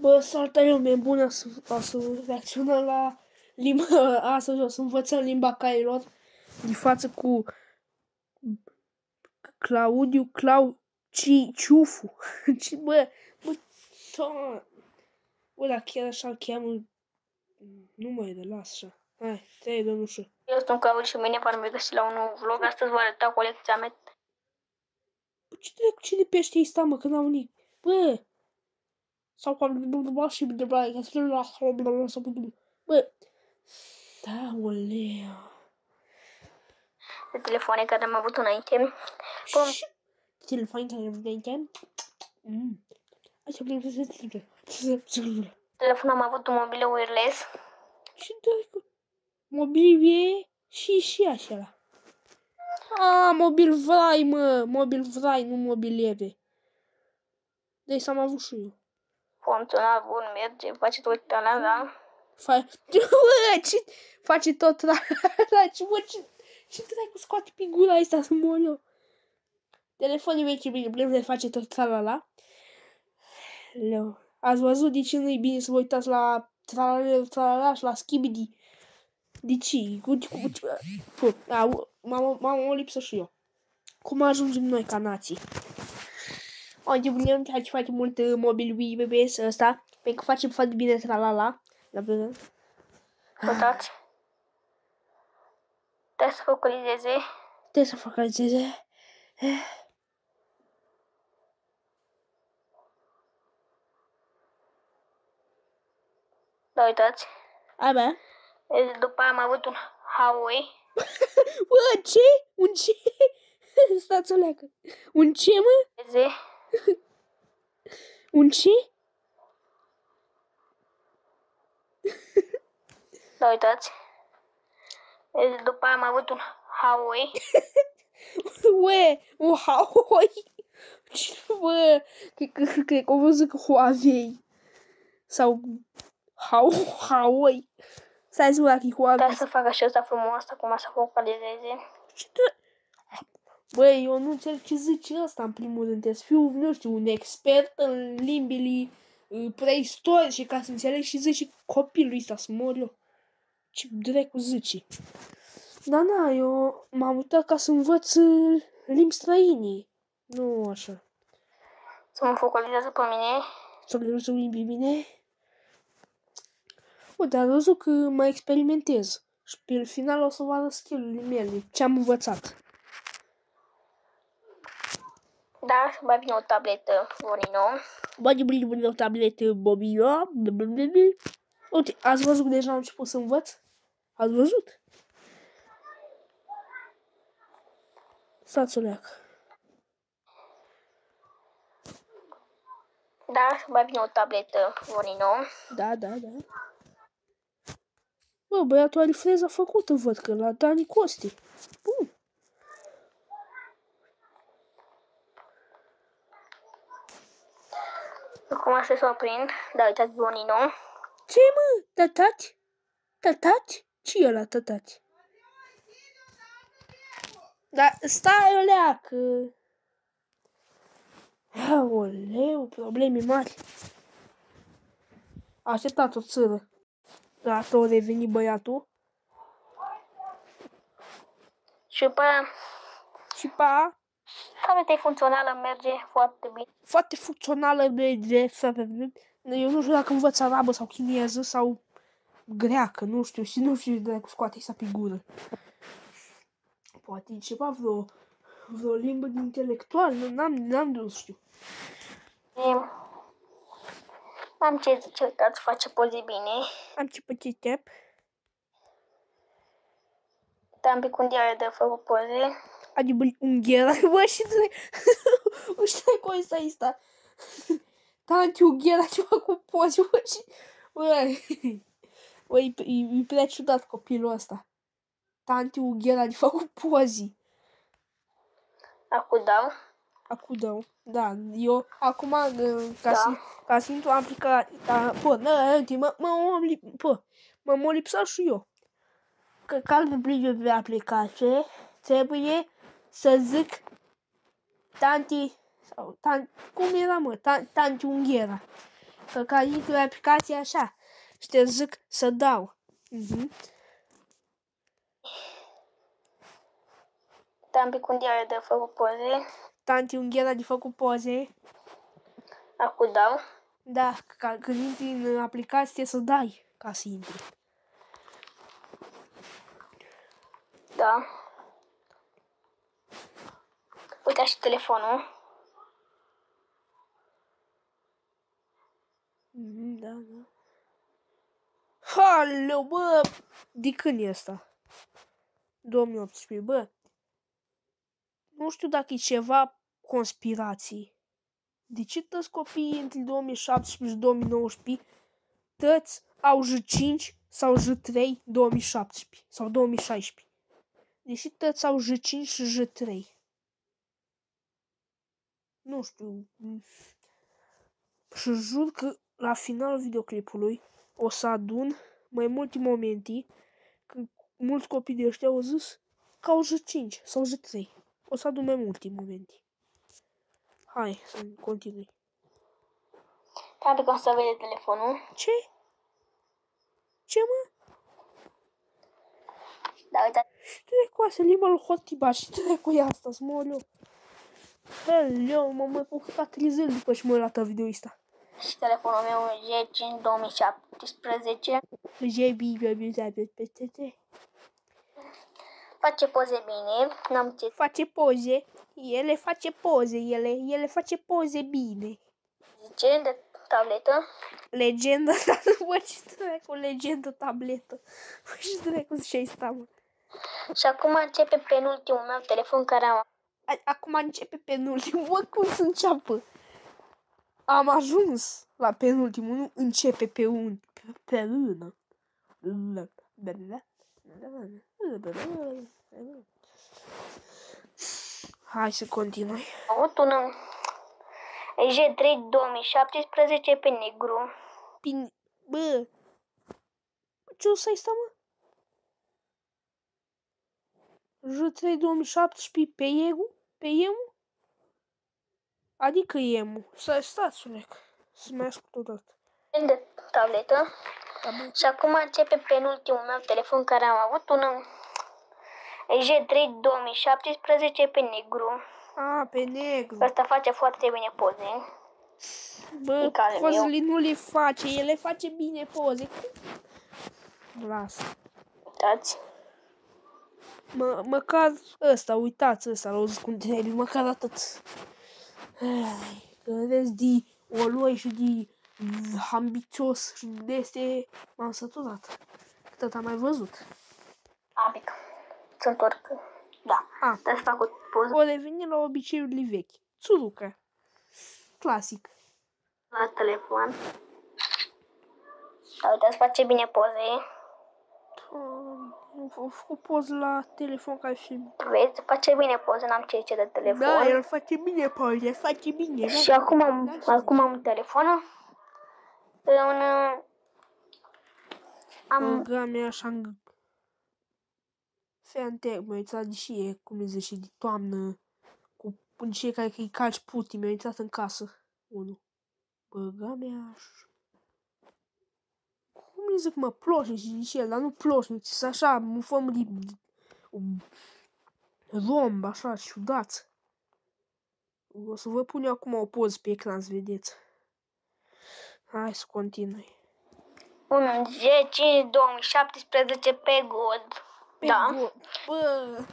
Bă, salutare, lume bună, o să reacționăm la limba, astăzi o să învățăm limba cailor de față cu Claudiu Ciufu. Bă, bă, dacă chiar așa-l cheamă, nu mai e de las așa. Hai, te-ai de nu știu. Eu sunt Claudiu și mâine v-am regăsit la un nou vlog. Astăzi vă arăta colecția mea. Bă, ce de pește ăsta, mă, că n-au nic. Bă, sau cu și de bă, da, oleu. De telefoane care am avut înainte. Telefoane care am avut înainte? Telefon am avut un mobil wireless. Și dă mobil și așa. Mobil Vrai, mă, mobil Vrai, nu mobileve. Deci am avut și eu. Funcțional, bun, merge, face tot la. Face tot la. Ce dracu scoate pe gura asta să mor eu. Telefonul meu ce bine face tot la. Ați văzut de ce nu-i bine să vă uitați la tralala și la Skibidi? De ce? M-am o lipsă și eu. Cum ajungem noi ca nații? Unde punem face mult mobil Wii BBS ăsta, pentru că face foarte bine tralala. Uitați. Trebuie să focalizeze. Trebuie să focalizeze. Da, uitați. Abia. După aia am avut un Huawei. Bă, ce? Un ce? Stați o leacă. Un ce, mă? Un ce? Da, uitați. După aia am avut un Huawei. Ue, un Huawei. Bă, cred că au văzut că Huawei. Sau Huawei. Stai să văd că e Huawei. Trebuie să fac așa frumos, acum să focalizeze. Băi, eu nu înțeleg ce zice ăsta în primul rând. Trebuie să fiu, nu știu, un expert în limbile preistorice ca să înțeleg și zice copilul ăsta să mor eu. Ce dracu zice. Da, eu m-am uitat ca să învăț limbi străine. Nu așa. Să mă focalizează pe mine. Să le rezolvi pe mine. Bă, dar văzut că mă experimentez. Și pe final o să vadă skill-urile mele. Ce am învățat. Da, mai bine o tabletă Bonino. O tabletă Bobino. Uite, ați văzut că deja am început să învăț? Ați văzut? Stați o leacă. Da, mai bine o tabletă Bonino. Da. Bă, băiatul are freza făcută, văd că la Dani Costi. Bun. Acum să o prind. Da, uitați Bonino. Ce, mă? Tătați? Tătați? Ce e ăla tătați? Da, stai o leacă. Aoleu, probleme mari. A așteptat o țără. Gata, o reveni băiatul. Și pe aia, tableta e funcțională, merge foarte bine. Foarte funcțională, merge. Eu nu știu dacă învăț arabă sau chineză sau greacă, nu știu. Și nu știu dacă scoate asta pe gură. Poate e ceva, vreo limbă de intelectual, n-am de știu. Am ce zice, uitați, face poze bine. Am ce tap. Am pe cundiare de făcut poze. Adică unghera, bă, și ăștia cu ăsta. Tanti unghera ce fac cu poze, bă, și... Bă, e prea ciudat copilul ăsta. Tanti unghera de fac cu poze. Acum dau. Da, eu acum ca să intru am plecat, mă lipsa și eu. Că calme plică pe aplicație, trebuie să zic tanti, sau cum era, mă, tanti unghera. Că intru aplicația așa și te zic să dau. Tampi Cundiare de făcut poze. Tanti Unghera de făcut poze. Acum dau. Da, când intri în aplicație să dai ca să intri. Da. Uite și telefonul. Da, da. Haleu, bă! De când e ăsta? 2018, bă. Nu știu dacă e ceva conspirații. De ce toți copiii între 2017 și 2019 toți au J5 sau J3 2017 sau 2016? Deși toți au J5 și J3. Nu știu. Și jur că la finalul videoclipului o să adun mai multe momente când mulți copii de ăștia au zis că au J5 sau J3. O să adun mai multe momente. Hai să continui. Tampi că o să vede telefonul. Ce? Ce, mă? Da, uite. Și trecu asta, limba lui Hotiba și trecu e asta, smoliu. Hello, mă mai pot ca 3 zile după ce mă arată video ăsta. Și telefonul meu G5 2017. Face poze bine. N-am ce Face poze. Ele face poze. Ele face poze bine. zice de tabletă. Legenda, dar bă, ce dracu, legendă tabletă. Bă, ce dracu ce ăsta, mă. Și acum începe penultimul meu telefon care am. Acum începe penultimul. Bă, cum să înceapă? Am ajuns la penultimul, nu începe pe un... Pe lună. Hai să continui. Am avut un G3 2017 pe negru. Bine, bă, ce o să-i sta, mă? J3 2017 pe Egu? Pe Emu? Adică Emu. Stați, urec. Să mai ascult odată. De tabletă. Și acum începe penultimul meu telefon care am avut un G3 2017 pe negru. A, pe negru. Asta face foarte bine poze. Bă, pozele nu le face, ele face bine poze. Lasă. Uitați. Măcar ăsta, uitați ăsta, l-au zis cum trebuie, măcar atât. Că vezi de oloi și de ambițios și de este, m-am săturat. Cât am mai văzut. Abic. Să întorc. Da. Trebuie să fac o poză. O reveni la obiceiurile vechi. Țurucă. Clasic. La telefon. Da, uitați, face bine poze. Am făcut poză la telefon ca film. Vezi, face bine poze, n-am ce de telefon. Da, el face bine poze, face bine. Și acum am telefonul. Am... Programul așa Fantec, mi-a uitat și e, cum îi zice, de toamnă, cu cei care îi calci putii, mi-a uitat în casă. Unul. Băga mea așa. Cum îi zic, mă, ploșnici, zice el, dar nu ploșnici, sunt așa, în formă de romb, așa, ciudați. O să vă pun eu acum o poză pe ecran, să vedeți. Hai să continui. Un G5 2017 pe God. Pe Da. God. Bă,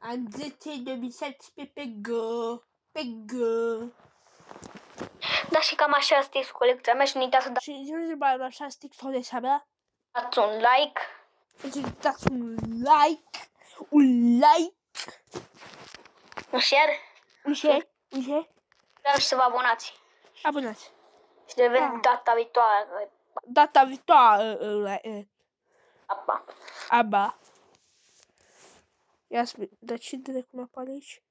am G5 2017 pe God. Pe God. Da, și cam așa este cu colecția mea și nu uitați să Și nu zic mai așa stic sau de sabia? dați un like. Să dați un like. Un like. Un share. Un share. Un share. Vreau și să vă abonați. Abonați. Și de vedem data viitoare. Data viitoare. Apa. Aba. Ia să dar ce direct cum apare aici?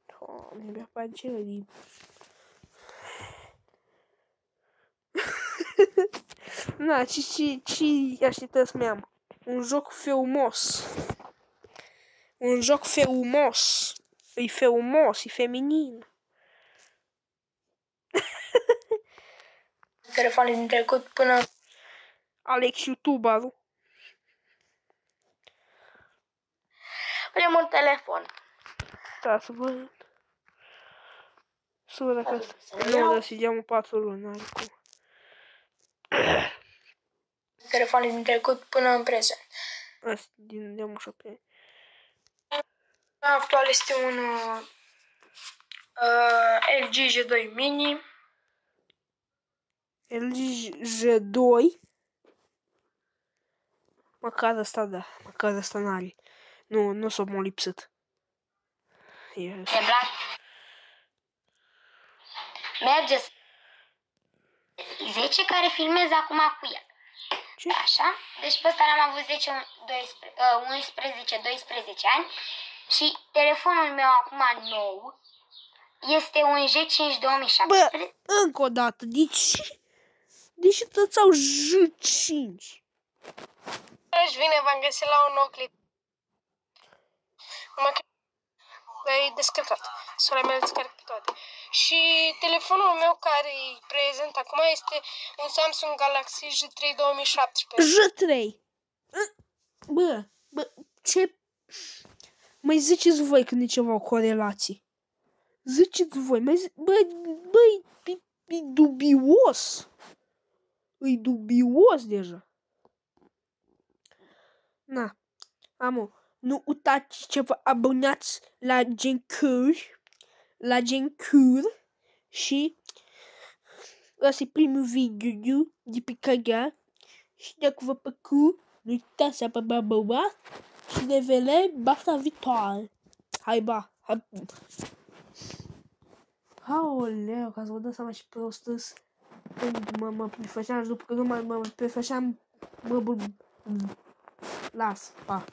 Doamne, mi-apare cele din... Na, ce așteptați mi-am? Un joc frumos. Un joc frumos. E frumos, e feminin. telefoane din trecut până... Alex YouTuberul. Primul telefon. Da, să văd. Să văd dacă asta... Nu, dar să iau 4 luni, n-are cum. Telefoane din trecut până în prezent. Asta din deamușa pe... Actual este un LG G2 Mini. LG G2. Măcar ăsta, da. Măcar ăsta n-are. Nu s-a mă lipsit. Yes. E black. Merge 10 care filmează acum cu el. Ce? Așa? Deci pe ăsta l-am avut 11-12 ani. Și telefonul meu acum nou este un G5 2017. Bă, încă o dată, de ce toți au G5? Își vine, v-am găsit la un nou clip. L-ai descărcat. Să le mai descarc pe toate. Și telefonul meu care e prezent acum este un Samsung Galaxy J3 2017. J3. Bă, ce... Mai ziceți voi când e ceva o corelație. Ziceți voi, băi, e dubios. E dubios deja. Na, amu, nu uitați să vă abonați la Gencur și ăsta e primul video de pe canal și dacă vă plăcut, nu uitați să apăsați și ne vedem data viitoare. Hai, ba, hai. Aoleu, ca să vă dați seama și prostăs. Mă prefășeam și după că nu mă prefășeam, las, pa.